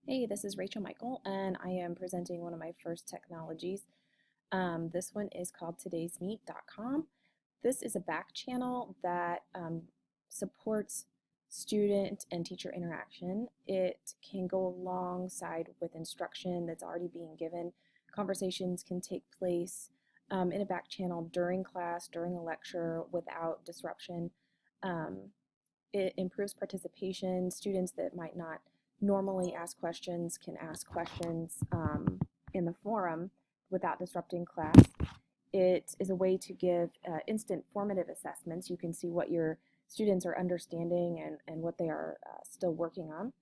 Hey, this is Rachel Michael, and I am presenting one of my first technologies. This one is called todaysmeet.com. This is a back channel that supports student and teacher interaction. It can go alongside with instruction that's already being given. Conversations can take place in a back channel during class, during a lecture, without disruption. Um, it improves participation. Students that might not normally ask questions can ask questions in the forum without disrupting class. It is a way to give instant formative assessments. You can see what your students are understanding and what they are still working on.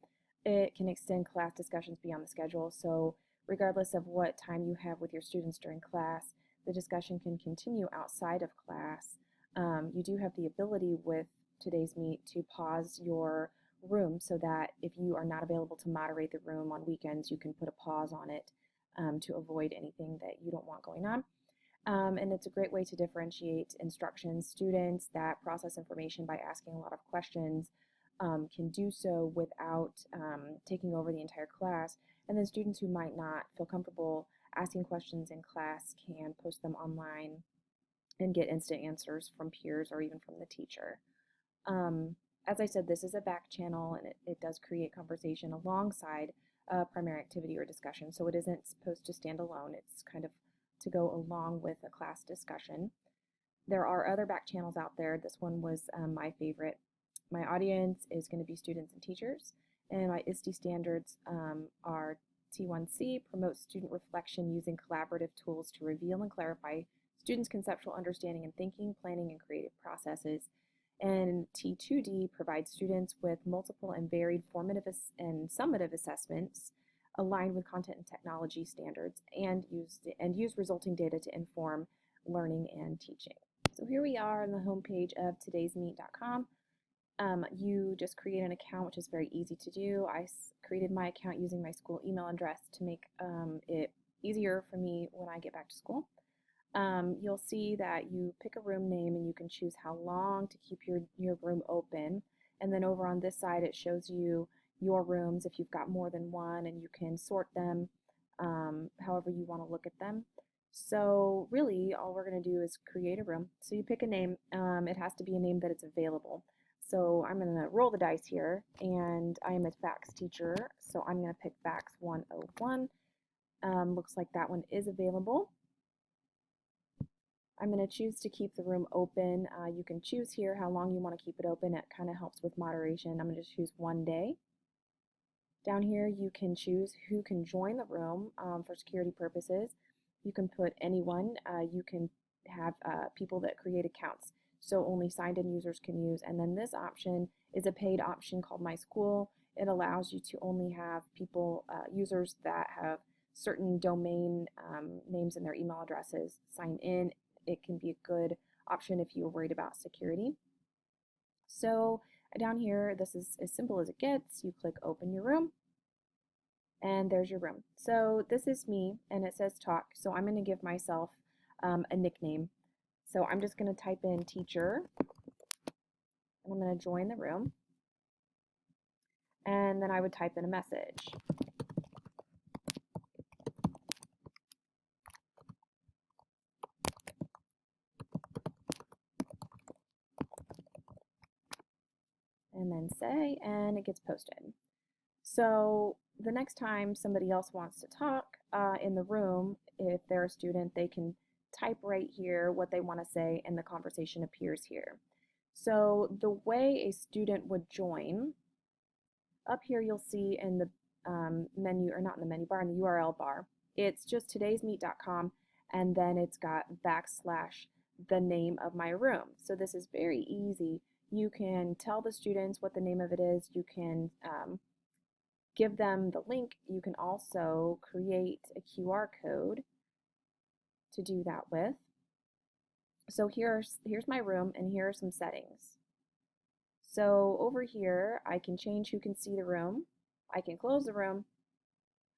It can extend class discussions beyond the schedule. So regardless of what time you have with your students during class, the discussion can continue outside of class. You do have the ability with Today's Meet to pause your room so that if you are not available to moderate the room on weekends, you can put a pause on it to avoid anything that you don't want going on. And it's a great way to differentiate instruction. Students that process information by asking a lot of questions can do so without taking over the entire class. And then students who might not feel comfortable asking questions in class can post them online and get instant answers from peers or even from the teacher. Um, as I said, this is a back channel and it does create conversation alongside primary activity or discussion. So it isn't supposed to stand alone. It's kind of to go along with a class discussion. There are other back channels out there. This one was my favorite. My audience is going to be students and teachers, and my ISTE standards are T1C, promotes student reflection using collaborative tools to reveal and clarify students' conceptual understanding and thinking, planning, and creative processes. And T2D provides students with multiple and varied formative and summative assessments aligned with content and technology standards and use resulting data to inform learning and teaching. So here we are on the homepage of todaysmeet.com. You just create an account, which is very easy to do. I created my account using my school email address to make it easier for me when I get back to school. You'll see that you pick a room name and you can choose how long to keep your room open. And then over on this side, it shows you your rooms if you've got more than one, and you can sort them however you want to look at them. So really, all we're going to do is create a room. So you pick a name. It has to be a name that is available. So I'm going to roll the dice here, and I am a FACS teacher, so I'm going to pick FACS 101. Looks like that one is available. I'm going to choose to keep the room open. You can choose here how long you want to keep it open. It kind of helps with moderation. I'm going to choose 1 day. Down here you can choose who can join the room for security purposes. You can put anyone. You can have people that create accounts, so only signed in users can use. And then this option is a paid option called My School. It allows you to only have people, users that have certain domain names and their email addresses sign in. It can be a good option if you're worried about security. So down here, this is as simple as it gets. You click open your room, and there's your room. So this is me, and it says talk. So I'm going to give myself a nickname. So I'm just going to type in teacher, and I'm going to join the room. And then I would type in a message. And then say, and it gets posted. So the next time somebody else wants to talk in the room, if they're a student, they can type right here what they want to say, and the conversation appears here. So the way a student would join, up here you'll see in the menu, or not in the menu bar, in the URL bar, it's just todaysmeet.com, and then it's got backslash the name of my room. So this is very easy. You can tell the students what the name of it is. You can give them the link. You can also create a QR code to do that with. So here's my room, and here are some settings. So over here, I can change who can see the room. I can close the room.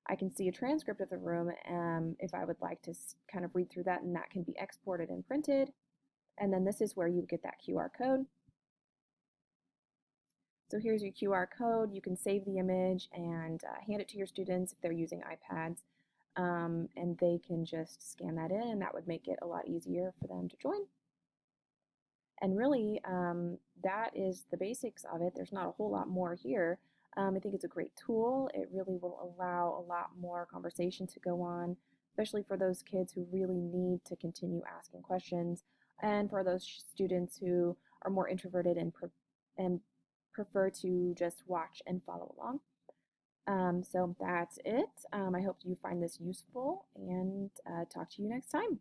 I can see a transcript of the room if I would like to kind of read through that, and that can be exported and printed. And then this is where you get that QR code. So here's your QR code. You can save the image and hand it to your students if they're using iPads, and they can just scan that in, and that would make it a lot easier for them to join. And really, that is the basics of it. There's not a whole lot more here. I think it's a great tool. It really will allow a lot more conversation to go on, especially for those kids who really need to continue asking questions, and for those students who are more introverted and prefer to just watch and follow along. So that's it. I hope you find this useful, and talk to you next time.